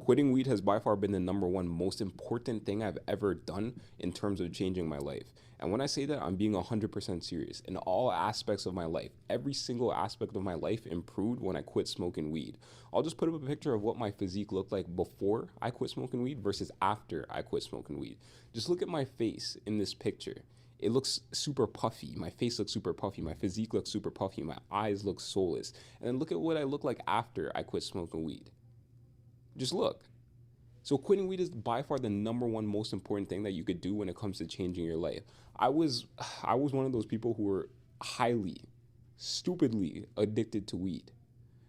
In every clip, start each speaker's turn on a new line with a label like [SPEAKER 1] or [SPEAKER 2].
[SPEAKER 1] Quitting weed has by far been the number one most important thing I've ever done in terms of changing my life. And when I say that, I'm being 100% serious. In all aspects of my life, every single aspect of my life improved when I quit smoking weed. I'll just put up a picture of what my physique looked like before I quit smoking weed versus after I quit smoking weed. Just look at my face in this picture. It looks super puffy. My face looks super puffy. My physique looks super puffy. My eyes look soulless. And then look at what I look like after I quit smoking weed. Just look. So quitting weed is by far the number one most important thing that you could do when it comes to changing your life. I was I was one of those people who were highly, stupidly addicted to weed.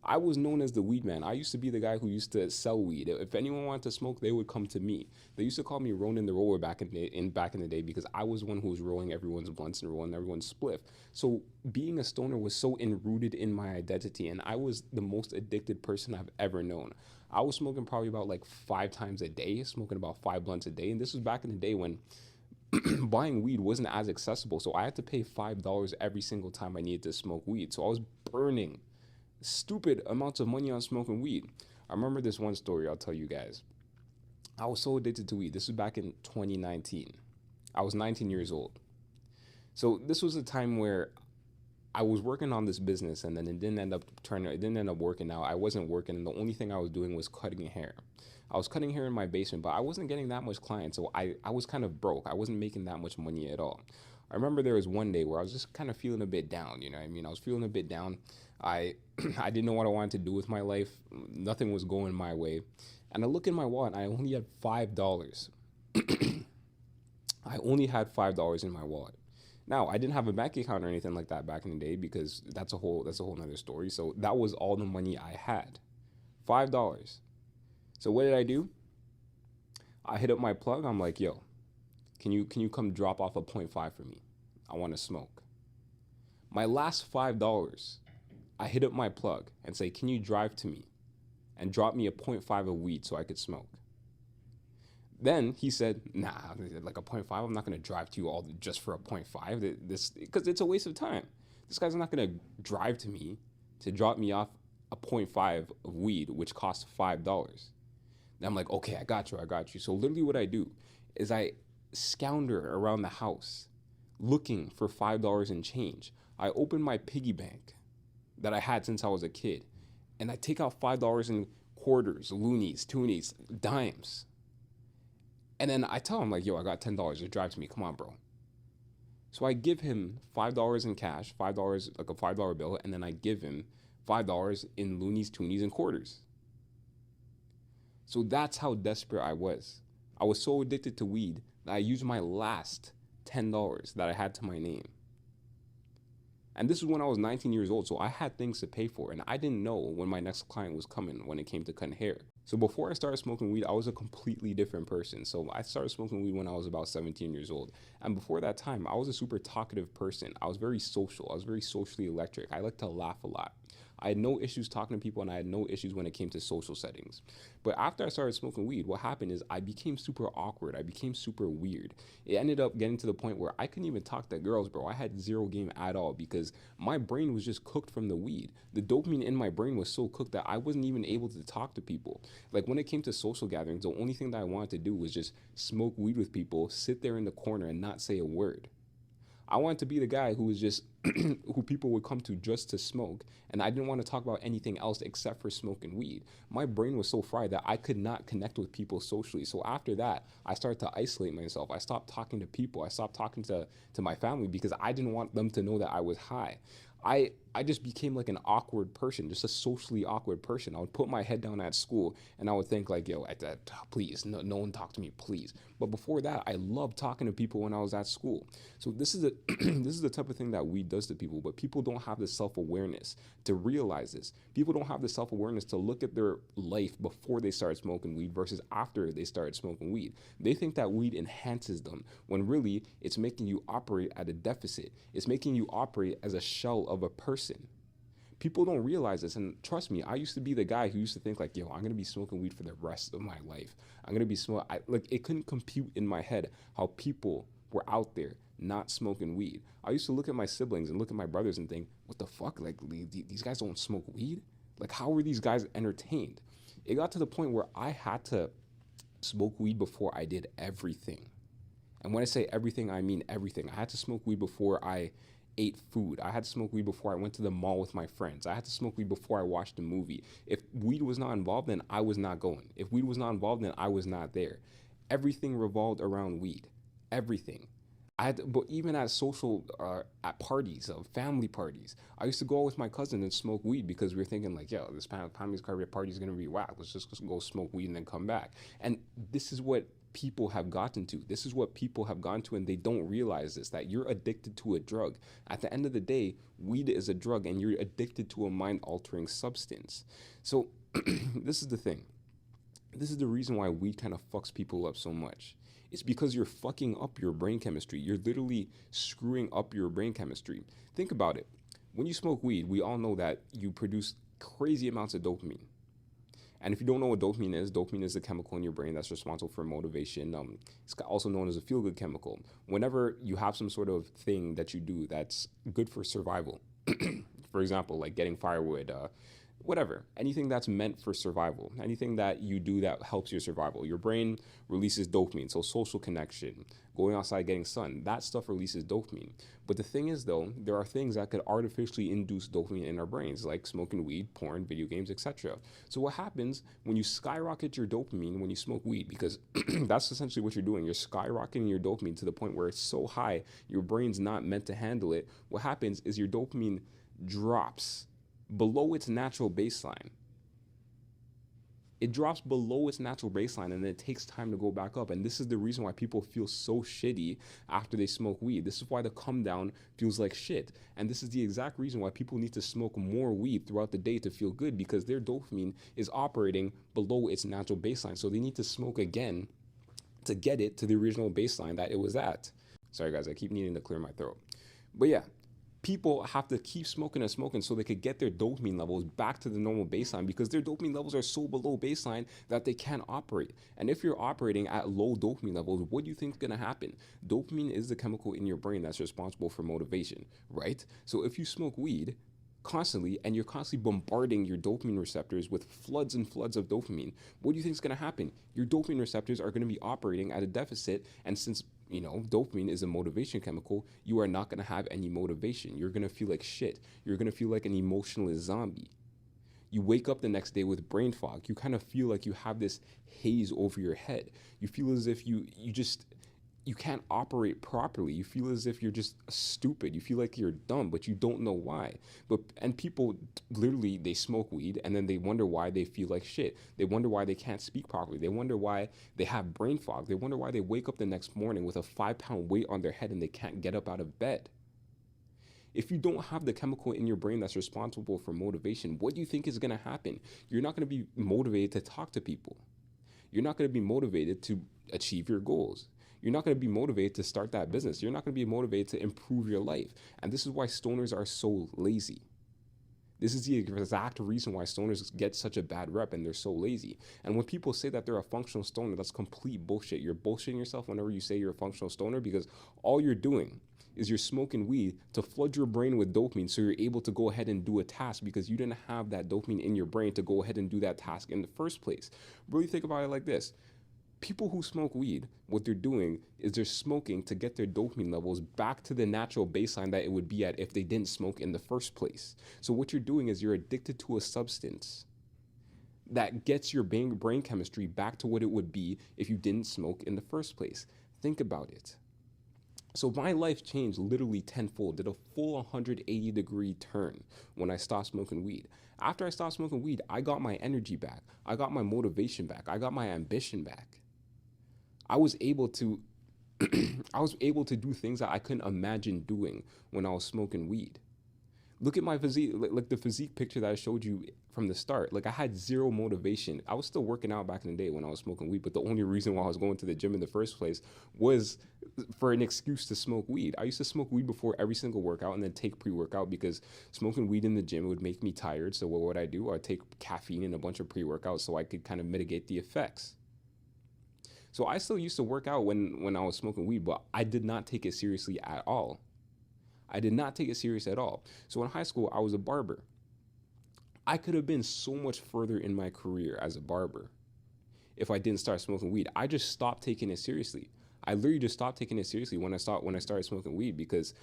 [SPEAKER 1] I was known as the weed man. I used to be the guy who used to sell weed. If anyone wanted to smoke, they would come to me. They used to call me Ronin the Roller back in the day because I was the one who was rolling everyone's blunts and rolling everyone's spliff. So being a stoner was so enrooted in my identity, and I was the most addicted person I've ever known. I was smoking probably about like 5 times a day, smoking about 5 blunts a day, and this was back in the day when buying weed wasn't as accessible. So I had to pay $5 every single time I needed to smoke weed. So I was burning stupid amounts of money on smoking weed. I remember this one story I'll tell you guys. I was so addicted to weed. This was back in 2019. I was 19 years old. So this was a time where I was working on this business, and then it didn't end up working out. I wasn't working, and the only thing I was doing was cutting hair. I was cutting hair in my basement, but I wasn't getting that much clients, so I was kind of broke. I wasn't making that much money at all. I remember there was one day where I was just kind of feeling a bit down, you know what I mean? I was feeling a bit down. I I didn't know what I wanted to do with my life. Nothing was going my way. And I look in my wallet and I only had $5. I only had $5 in my wallet. Now, I didn't have a bank account or anything like that back in the day because that's a whole nother story. So that was all the money I had. $5. So what did I do? I hit up my plug. I'm like, yo, can you come drop off a point 0.5 for me? I want to smoke. My last $5, I hit up my plug and say, can you drive to me and drop me a point 0.5 of weed so I could smoke? Then he said, nah, like a point 0.5, I'm not going to drive to you all just for a point 0.5. This, because it's a waste of time. This guy's not going to drive to me to drop me off a point 0.5 of weed, which costs $5. Then I'm like, okay, I got you. So literally what I do is I scour around the house looking for $5 in change. I open my piggy bank that I had since I was a kid, and I take out $5 in quarters, loonies, toonies, dimes. And then I tell him, like, yo, I got $10. Just drive to me. Come on, bro. So I give him $5 in cash, $5, like a $5 bill, and then I give him $5 in loonies, toonies, and quarters. So that's how desperate I was. I was so addicted to weed that I used my last $10 that I had to my name. And this is when I was 19 years old, so I had things to pay for, and I didn't know when my next client was coming when it came to cutting hair. So before I started smoking weed, I was a completely different person. So I started smoking weed when I was about 17 years old. And before that time, I was a super talkative person. I was very social. I was very socially electric. I like to laugh a lot. I had no issues talking to people, and I had no issues when it came to social settings. But after I started smoking weed, what happened is I became super awkward. I became super weird. It ended up getting to the point where I couldn't even talk to girls, bro. I had zero game at all because my brain was just cooked from the weed. The dopamine in my brain was so cooked that I wasn't even able to talk to people. Like when it came to social gatherings, the only thing that I wanted to do was just smoke weed with people, sit there in the corner and not say a word. I wanted to be the guy who was just who people would come to just to smoke, and I didn't want to talk about anything else except for smoking weed. My brain was so fried that I could not connect with people socially. So after that, I started to isolate myself. I stopped talking to people. I stopped talking to my family because I didn't want them to know that I was high. I just became like an awkward person, just a socially awkward person. I would put my head down at school and I would think like, yo, please, no one talk to me, please. But before that, I loved talking to people when I was at school. So this is this is the type of thing that weed does to people, but people don't have the self-awareness to realize this. People don't have the self-awareness to look at their life before they started smoking weed versus after they started smoking weed. They think that weed enhances them when really it's making you operate at a deficit. It's making you operate as a shell of a person. People don't realize this, and trust me, I used to be the guy who used to think like, yo, I'm gonna be smoking weed for the rest of my life. I'm gonna be like it couldn't compute in my head how people were out there not smoking weed. I used to look at my siblings and look at my brothers and think, what the fuck? Like these guys don't smoke weed? Like how were these guys entertained? It got to the point where I had to smoke weed before I did everything. And when I say everything, I mean everything. I had to smoke weed before I ate food. I had to smoke weed before I went to the mall with my friends. I had to smoke weed before I watched a movie. If weed was not involved, then I was not going. If weed was not involved, then I was not there. Everything revolved around weed. Everything. I had to, but even at at parties, family parties, I used to go out with my cousin and smoke weed because we were thinking like, yo, this family's party is gonna be whack. Let's just go smoke weed and then come back. And this is what people have gotten to. This is what people have gone to, and they don't realize this, that you're addicted to a drug. At the end of the day, weed is a drug, and you're addicted to a mind-altering substance. So this is the thing. This is the reason why weed kind of fucks people up so much. It's because you're fucking up your brain chemistry. You're literally screwing up your brain chemistry. Think about it. When you smoke weed, we all know that you produce crazy amounts of dopamine. And if you don't know what dopamine is a chemical in your brain that's responsible for motivation. It's also known as a feel-good chemical. Whenever you have some sort of thing that you do that's good for survival, for example, like getting firewood, whatever, anything that's meant for survival, anything that you do that helps your survival, your brain releases dopamine. So social connection, going outside, getting sun, that stuff releases dopamine. But the thing is, though, there are things that could artificially induce dopamine in our brains, like smoking weed, porn, video games, etc. So what happens when you skyrocket your dopamine when you smoke weed? Because that's essentially what you're doing. You're skyrocketing your dopamine to the point where it's so high, your brain's not meant to handle it. What happens is your dopamine drops below its natural baseline. It drops below its natural baseline, and then it takes time to go back up. And this is the reason why people feel so shitty after they smoke weed. This is why the come down feels like shit. And this is the exact reason why people need to smoke more weed throughout the day to feel good, because their dopamine is operating below its natural baseline. So they need to smoke again to get it to the original baseline that it was at. Sorry guys, I keep needing to clear my throat. But yeah, people have to keep smoking and smoking so they could get their dopamine levels back to the normal baseline, because their dopamine levels are so below baseline that they can't operate. And if you're operating at low dopamine levels, what do you think is going to happen? Dopamine is the chemical in your brain that's responsible for motivation, right? So if you smoke weed constantly and you're constantly bombarding your dopamine receptors with floods and floods of dopamine, what do you think is going to happen? Your dopamine receptors are going to be operating at a deficit, and since dopamine is a motivation chemical, you are not going to have any motivation. You're going to feel like shit. You're going to feel like an emotionless zombie. You wake up the next day with brain fog. You kind of feel like you have this haze over your head. You feel as if you can't operate properly. You feel as if you're just stupid. You feel like you're dumb, but you don't know why. And people literally, they smoke weed and then they wonder why they feel like shit. They wonder why they can't speak properly. They wonder why they have brain fog. They wonder why they wake up the next morning with a 5-pound weight on their head and they can't get up out of bed. If you don't have the chemical in your brain that's responsible for motivation, what do you think is going to happen? You're not going to be motivated to talk to people. You're not going to be motivated to achieve your goals. You're not going to be motivated to start that business. You're not going to be motivated to improve your life. And this is why stoners are so lazy. This is the exact reason why stoners get such a bad rep and they're so lazy. And when people say that they're a functional stoner, that's complete bullshit. You're bullshitting yourself whenever you say you're a functional stoner, because all you're doing is you're smoking weed to flood your brain with dopamine so you're able to go ahead and do a task, because you didn't have that dopamine in your brain to go ahead and do that task in the first place. Really think about it like this. People who smoke weed, what they're doing is they're smoking to get their dopamine levels back to the natural baseline that it would be at if they didn't smoke in the first place. So what you're doing is you're addicted to a substance that gets your brain chemistry back to what it would be if you didn't smoke in the first place. Think about it. So my life changed literally tenfold, did a full 180-degree turn when I stopped smoking weed. After I stopped smoking weed, I got my energy back. I got my motivation back. I got my ambition back. I was able to do things that I couldn't imagine doing when I was smoking weed. Look at my physique, like the physique picture that I showed you from the start. Like, I had zero motivation. I was still working out back in the day when I was smoking weed, but the only reason why I was going to the gym in the first place was for an excuse to smoke weed. I used to smoke weed before every single workout and then take pre-workout, because smoking weed in the gym would make me tired. So what would I do? I'd take caffeine and a bunch of pre-workouts so I could kind of mitigate the effects. So I still used to work out when I was smoking weed, but I did not take it seriously at all. I did not take it serious at all. So in high school, I was a barber. I could have been so much further in my career as a barber if I didn't start smoking weed. I just stopped taking it seriously. I literally just stopped taking it seriously when I started smoking weed because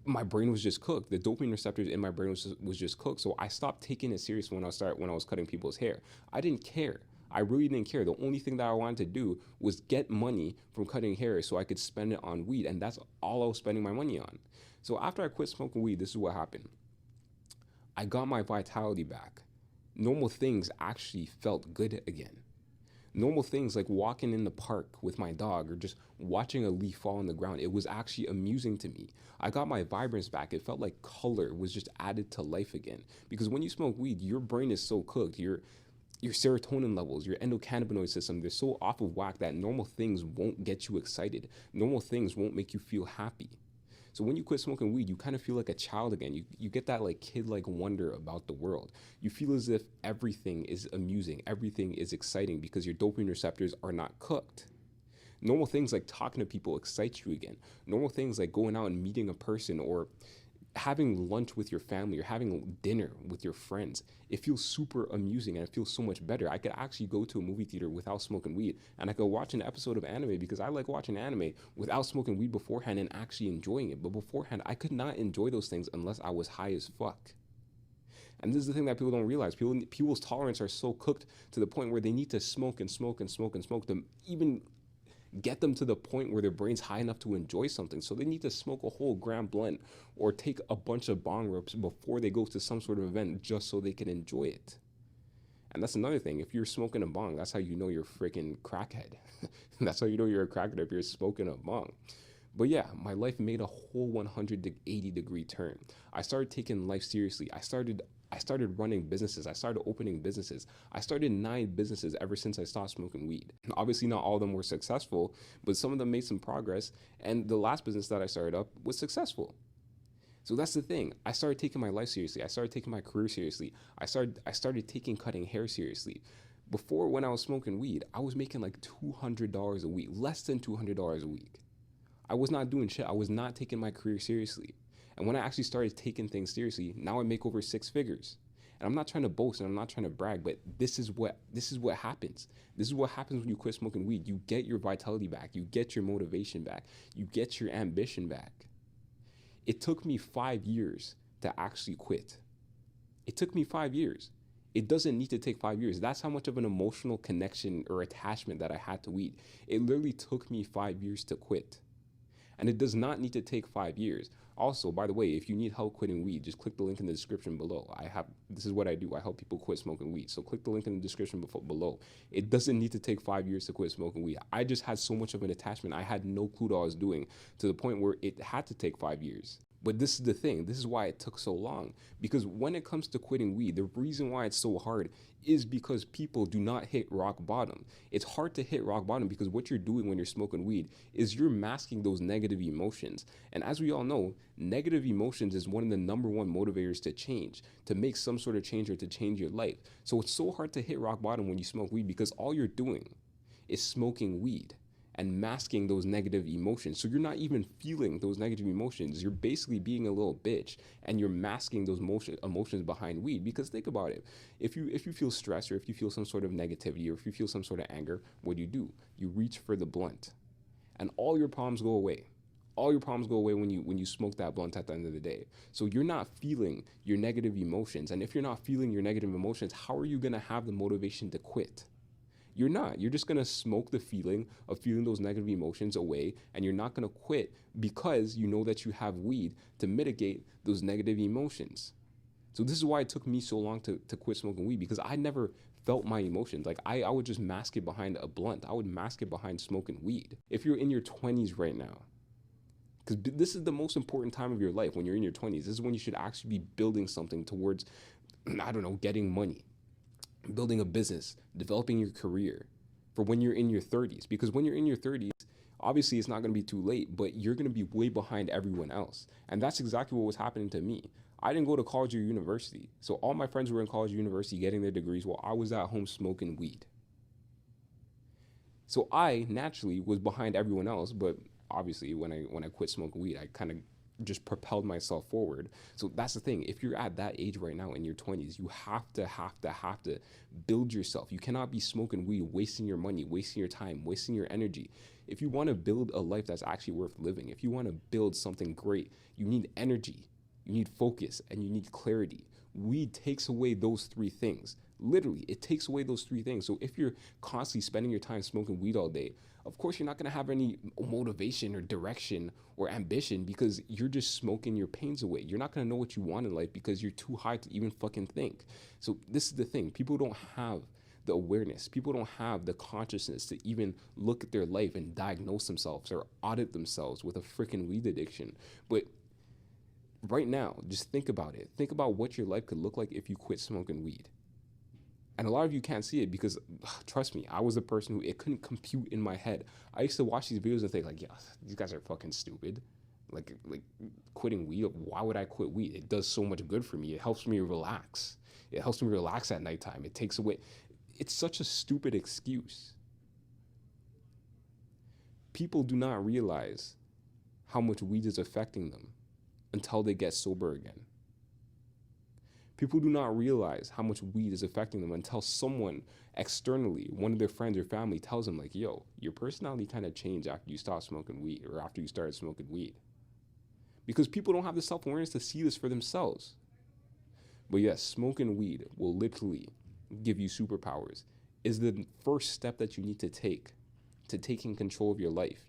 [SPEAKER 1] my brain was just cooked. The dopamine receptors in my brain was just cooked. So I stopped taking it serious when I was cutting people's hair. I didn't care. I really didn't care. The only thing that I wanted to do was get money from cutting hair so I could spend it on weed, and that's all I was spending my money on. So after I quit smoking weed, this is what happened. I got my vitality back. Normal things actually felt good again. Normal things like walking in the park with my dog or just watching a leaf fall on the ground, it was actually amusing to me. I got my vibrance back. It felt like color was just added to life again. Because when you smoke weed, your brain is so cooked. Your serotonin levels, your endocannabinoid system, they're so off of whack that normal things won't get you excited. Normal things won't make you feel happy. So when you quit smoking weed, you kind of feel like a child again. You get that like kid-like wonder about the world. You feel as if everything is amusing, everything is exciting because your dopamine receptors are not cooked. Normal things like talking to people excite you again. Normal things like going out and meeting a person or having lunch with your family or having dinner with your friends, it feels super amusing and it feels so much better. I could actually go to a movie theater without smoking weed and I could watch an episode of anime because I like watching anime without smoking weed beforehand and actually enjoying it. But beforehand, I could not enjoy those things unless I was high as fuck. And this is the thing that people don't realize. People's tolerance are so cooked to the point where they need to smoke and smoke and smoke and smoke to even get them to the point where their brain's high enough to enjoy something. So they need to smoke a whole gram blunt or take a bunch of bong rips before they go to some sort of event just so they can enjoy it. And that's another thing. If you're smoking a bong, that's how you know you're freaking crackhead. That's how you know you're a crackhead if you're smoking a bong. But yeah, my life made a whole 180-degree turn. I started taking life seriously. I started running businesses. I started opening businesses. I started 9 businesses ever since I stopped smoking weed. Obviously, not all of them were successful, but some of them made some progress. And the last business that I started up was successful. So that's the thing. I started taking my life seriously. I started taking my career seriously. I started taking cutting hair seriously. Before, when I was smoking weed, I was making like $200 a week, less than $200 a week. I was not doing shit. I was not taking my career seriously. And when I actually started taking things seriously, now I make over 6 figures. And I'm not trying to boast and I'm not trying to brag, but this is what happens. This is what happens when you quit smoking weed. You get your vitality back. You get your motivation back. You get your ambition back. It took me 5 years to actually quit. It took me 5 years. It doesn't need to take 5 years. That's how much of an emotional connection or attachment that I had to weed. It literally took me 5 years to quit. And it does not need to take 5 years. Also, by the way, if you need help quitting weed, just click the link in the description below. This is what I do. I help people quit smoking weed. So click the link in the description below. It doesn't need to take 5 years to quit smoking weed. I just had so much of an attachment. I had no clue what I was doing to the point where it had to take 5 years. But this is the thing. This is why it took so long. Because when it comes to quitting weed, the reason why it's so hard is because people do not hit rock bottom. It's hard to hit rock bottom because what you're doing when you're smoking weed is you're masking those negative emotions. And as we all know, negative emotions is one of the #1 motivators to change, to make some sort of change or to change your life. So it's so hard to hit rock bottom when you smoke weed because all you're doing is smoking weed and masking those negative emotions. So you're not even feeling those negative emotions. You're basically being a little bitch and you're masking those emotions behind weed. Because think about it. If you feel stress or if you feel some sort of negativity or if you feel some sort of anger, what do? You reach for the blunt and all your problems go away. All your problems go away when you smoke that blunt at the end of the day. So you're not feeling your negative emotions. And if you're not feeling your negative emotions, how are you going to have the motivation to quit? You're not. You're just going to smoke the feeling of feeling those negative emotions away, and you're not going to quit because you know that you have weed to mitigate those negative emotions. So this is why it took me so long to quit smoking weed, because I never felt my emotions. Like I would just mask it behind a blunt. I would mask it behind smoking weed. If you're in your 20s right now, because this is the most important time of your life, when you're in your 20s, this is when you should actually be building something towards, I don't know, getting money, building a business, developing your career for when you're in your 30s. Because when you're in your 30s, obviously it's not going to be too late, but you're going to be way behind everyone else. And that's exactly what was happening to me. I didn't go to college or university. So all my friends were in college or university getting their degrees while I was at home smoking weed. So I naturally was behind everyone else, but obviously when I quit smoking weed, I kind of just propelled myself forward. So that's the thing. If you're at that age right now in your 20s, you have to build yourself. You cannot be smoking weed, wasting your money, wasting your time, wasting your energy. If you want to build a life that's actually worth living, if you want to build something great, you need energy, you need focus, and you need clarity. Weed takes away those three things. Literally, it takes away those three things. So if you're constantly spending your time smoking weed all day, of course you're not going to have any motivation or direction or ambition, because you're just smoking your pains away. You're not going to know what you want in life because you're too high to even fucking think. So this is the thing. People don't have the awareness. People don't have the consciousness to even look at their life and diagnose themselves or audit themselves with a freaking weed addiction. But right now, just think about it. Think about what your life could look like if you quit smoking weed. And a lot of you can't see it because, trust me, I was the person who it couldn't compute in my head. I used to watch these videos and think like, yeah, these guys are fucking stupid. Like quitting weed. Why would I quit weed? It does so much good for me. It helps me relax. It helps me relax at nighttime. It takes away. It's such a stupid excuse. People do not realize how much weed is affecting them until they get sober again. People do not realize how much weed is affecting them until someone externally, one of their friends or family, tells them like, yo, your personality kind of changed after you stopped smoking weed or after you started smoking weed. Because people don't have the self-awareness to see this for themselves. But yes, smoking weed will literally give you superpowers. Is the first step that you need to take to taking control of your life.